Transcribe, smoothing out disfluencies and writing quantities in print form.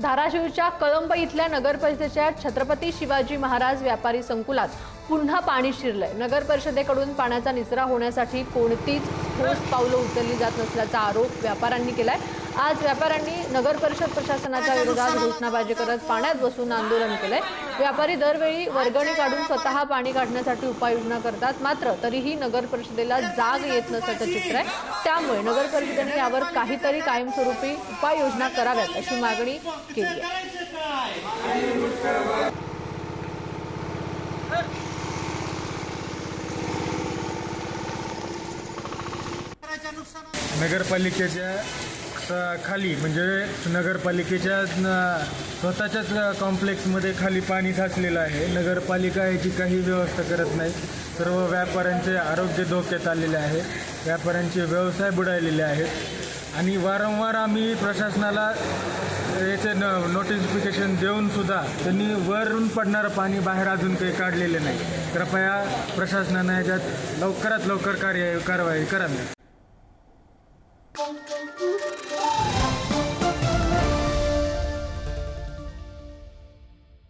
धाराशिवच्या कळंब इथल्या नगरपरिषदेच्या छत्रपती शिवाजी महाराज व्यापारी संकुलात पुन्हा पाणी शिरलंय। नगर परिषदेकडून पाण्याचा निचरा होण्यासाठी कोणतीच ठोस पावलं उचलली जात नसल्याचा आरोप व्यापाऱ्यांनी केलाय। आज व्यापाऱ्यांनी नगर परिषद प्रशासनाच्या विरोधात घोषणाबाजी करत पाण्यात बसून आंदोलन केलंय। व्यापारी दरवेळी वर्गणी काढून स्वतः पाणी काढण्यासाठी उपाययोजना करतात, मात्र तरीही नगर परिषदेला जाग येत नसल्याचं चित्र आहे। त्यामुळे नगर परिषदेने यावर काहीतरी कायमस्वरूपी उपाययोजना कराव्यात अशी मागणी केली आहे। नगरपालिकेच्या खाली म्हणजे नगरपालिकेच्या स्वतःच्याच कॉम्प्लेक्समध्ये खाली पाणी साचलेलं आहे। नगरपालिका याची काही व्यवस्था करत नाही। सर्व व्यापाऱ्यांचे आरोग्य धोक्यात आलेले आहे, व्यापाऱ्यांचे व्यवसाय बुडालेले आहेत आणि वारंवार आम्ही प्रशासनाला याचे नोटिफिकेशन देऊन सुद्धा त्यांनी वरून पडणारं पाणी बाहेर अजून काही काढलेले नाही। कृपया प्रशासनाने याच्यात लवकरात लवकर कारवाई करावी।